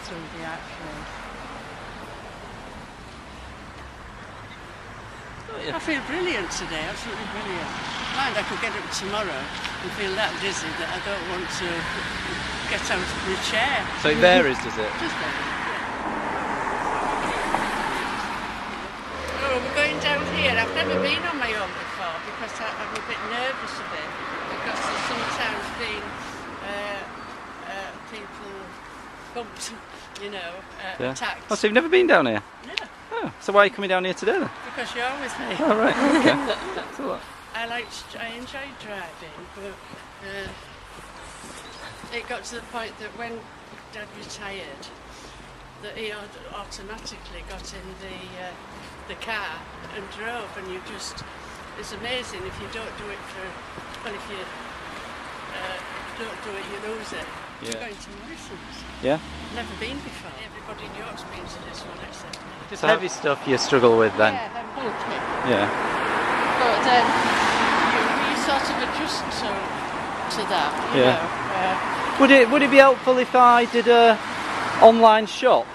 through the arcade. I feel brilliant today, absolutely brilliant. Mind I could get up tomorrow and feel that dizzy that I don't want to get out of my chair. So it varies, does it? Just varies, yeah. Oh, we're going down here. I've never been on my own before because I'm a bit nervous of it because there's sometimes been people bumped, you know, attacked. Oh, so you've never been down here? Yeah. Oh, so why are you coming down here today then? Because you're with me. Oh, right, okay. That's a lot. I enjoy driving, but it got to the point that when Dad retired, that he automatically got in the car and drove, and it's amazing if you don't do it if you don't do it, you lose it. Yeah. You're going to Morrison's. Yeah? Never been before. Everybody in York's been to this one except me. Just heavy stuff you struggle with then? Yeah, I'm bulky. Yeah. But then you sort of adjust to that, you know. Would it be helpful if I did a online shop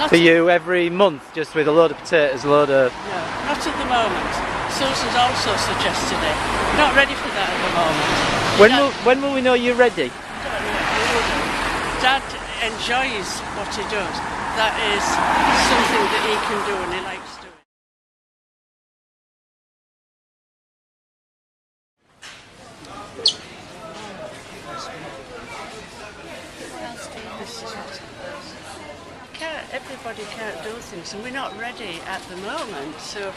for you every month, just with a load of potatoes, No, not at the moment. Susan's also suggested it. Not ready for that at the moment. When will we know you're ready? Dad enjoys what he does. That is something that he can do and he likes doing. Everybody can't do things, and we're not ready at the moment to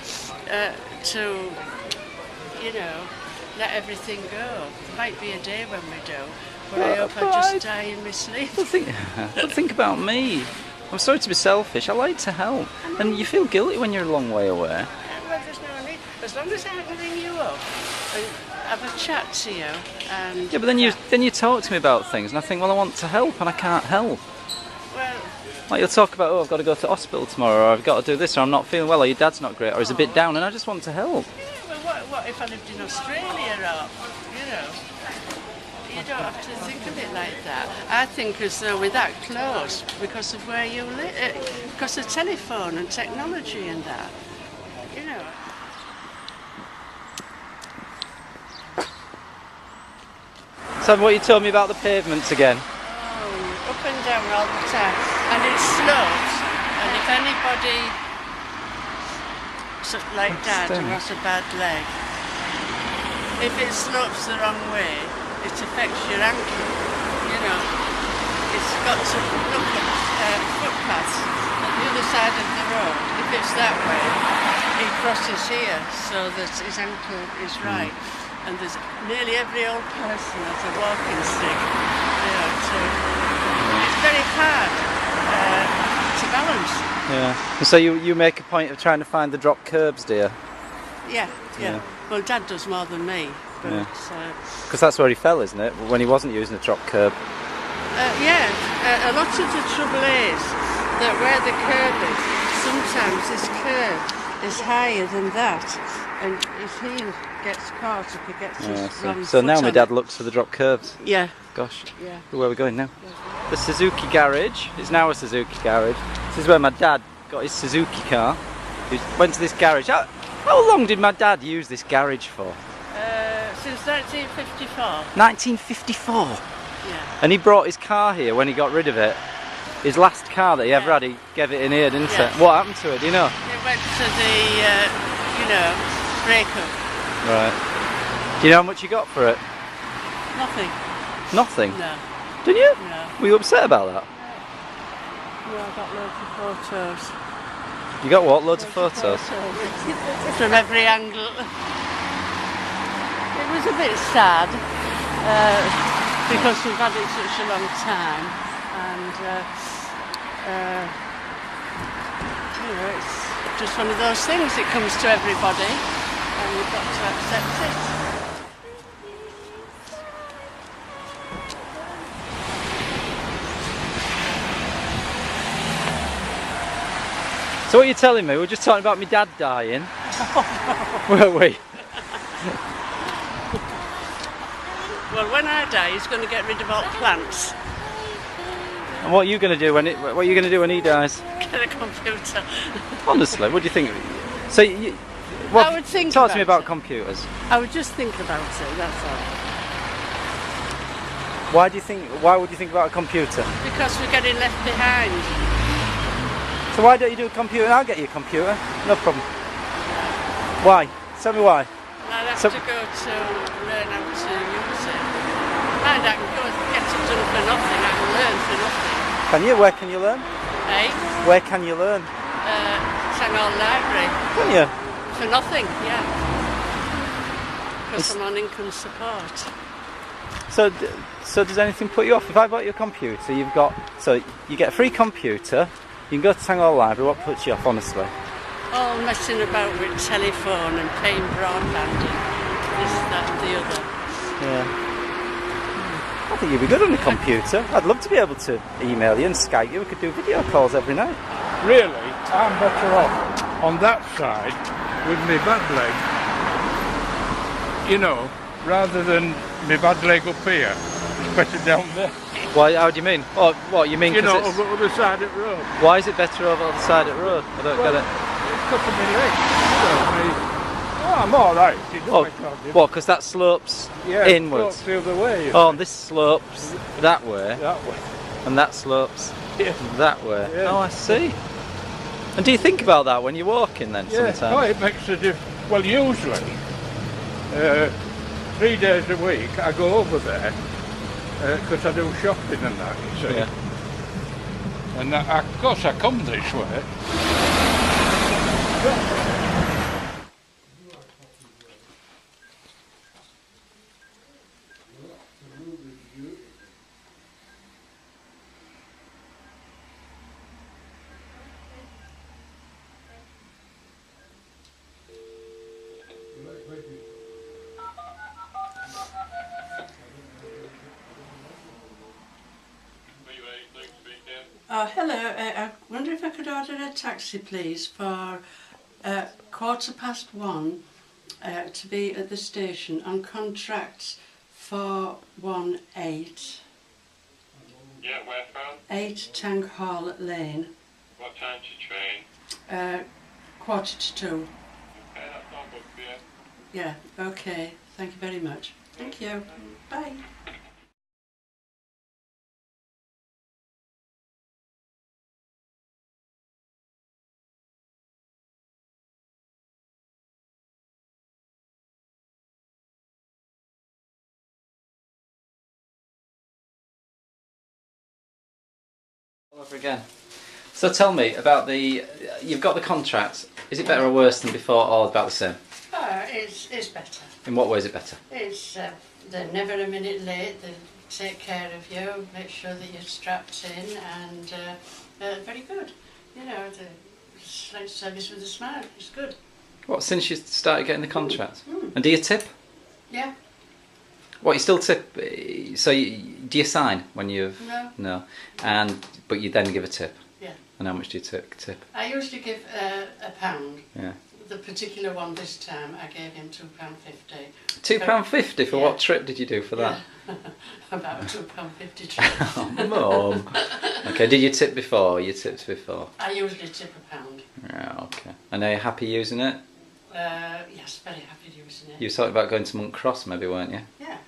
you know, let everything go. There might be a day when we do, but I hope I just die in my sleep. Don't think about me. I'm sorry to be selfish. I like to help, and you feel guilty when you're a long way away. Well, there's no need. As long as I can ring you up and have a chat to you, and yeah, but then you talk to me about things, and I think, well, I want to help, and I can't help. Well, like you'll talk about, oh, I've got to go to hospital tomorrow, or I've got to do this, or I'm not feeling well, or your dad's not great, or he's a bit down, and I just want to help. Yeah, well, what if I lived in Australia, or you know? You don't have to think of it like that. I think as though we're that close because of where you live, because of telephone and technology and that, you know. So what you told me about the pavements again? Oh, up and down all the time, and it slopes. And if anybody, like Dad, who has a bad leg, if it slopes the wrong way, it affects your ankle, you know. It's got to look at footpaths at the other side of the road. If it's that way, he crosses here so that his ankle is right. And there's nearly every old person has a walking stick, you know, it's very hard to balance. Yeah. And so you make a point of trying to find the drop curbs, do you? Yeah. Well, Dad does more than me. Because that's where he fell, isn't it? When he wasn't using a drop curb. A lot of the trouble is that where the curb is, sometimes this curb is higher than that, and his heel gets caught if he gets his wrong so foot now my on dad it. looks for the drop curbs. Yeah. Gosh. Yeah. Where are we going now? The Suzuki garage is now a Suzuki garage. This is where my dad got his Suzuki car. He went to this garage. How long did my dad use this garage for? Since 1954. 1954. Yeah. And he brought his car here when he got rid of it. His last car that he ever had, he gave it in here, didn't Yeah. it? What happened to it, do you know? It went to the, breakup. Right. Do you know how much you got for it? Nothing. Nothing? No. Didn't you? No. Were you upset about that? No, I got loads of photos. You got what? Loads of photos? From every angle. It was a bit sad because we've had it such a long time, and it's just one of those things. It comes to everybody, and we've got to accept it. So what are you telling me? We're just talking about my dad dying. Weren't we? Well, when I die, he's going to get rid of all plants. And what are you going to do when he dies? Get a computer. Honestly, what do you think? So, I would think talk to me about about computers. I would just think about it, that's all. Why would you think about a computer? Because we're getting left behind. So why don't you do a computer and I'll get you a computer? No problem. Why? Tell me why. I'd have to go to learn how to use it. And I can go and get it done for nothing. I can learn for nothing. Can you? Where can you learn? Eh? Where can you learn? Sangor Library. Can you? For nothing, yeah. Because I'm on income support. So does anything put you off? If I bought you a computer, you get a free computer, you can go to Sangor Library, what puts you off, honestly? All messing about with telephone and paying broadband and this, that and the other. Yeah. I think you'd be good on a computer. I'd love to be able to email you and Skype you. We could do video calls every night. Really, I'm better off on that side with my bad leg, you know, rather than my bad leg up here. It's better down there. Why? How do you mean? Oh, what you mean? You know, over the other side of the road. Why is it better over the other side of the road? I don't get it. It's because of my leg. I'm all right. What? Because that slopes inwards. Slopes the other way. Oh, and this slopes that way. That way. And that slopes that way. Yeah. Oh, I see. And do you think about that when you're walking then sometimes? Oh, it makes a difference. Well, usually, 3 days a week I go over there because I do shopping and that, you see. Yeah. And of course I come this way. Oh, hello. I wonder if I could order a taxi, please, for 1:15 to be at the station on contract 418. Yeah, where from? 8 Tank Hall Lane. What time's your train? 1:45. Okay, that's all good for you. Yeah, okay. Thank you very much. Thank you. Bye. All over again. So tell me about you've got the contract. Is it better or worse than before, or about the same? It's better. In what way is it better? It's they're never a minute late. They take care of you, make sure that you're strapped in, and very good. You know, it's like service with a smile. It's good. What, since you started getting the contract? And do you tip? Yeah. What, you still tip? So do you sign when you've... No. But you then give a tip? Yeah. And how much do you tip? I usually give £1. Yeah. The particular one this time, I gave him £2.50. £2.50 for what trip did you do for that? Yeah. About a £2.50 trip. Oh, Mum. Okay, did you tip before? You tipped before? I usually tip £1. Yeah, okay. And are you happy using it? Yes, very happy using it. You were talking about going to Monk Cross maybe, weren't you? Yeah.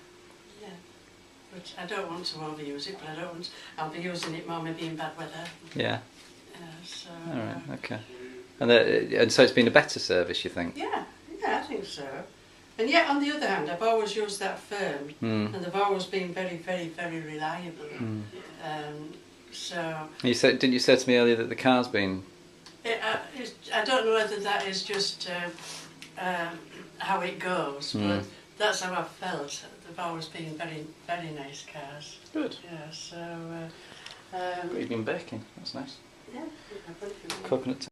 But I don't want to overuse it, but I'll be using it more maybe in bad weather. Yeah. So. All right, okay. And so it's been a better service, you think? Yeah, I think so. And yet, on the other hand, I've always used that firm, and they've always been very, very, very reliable. So. Didn't you say to me earlier that the car's been? I don't know whether that is just how it goes, but that's how I've felt. They've always been very, very nice cars. Good. Yeah. So. You've been baking. That's nice. Yeah. Coconut.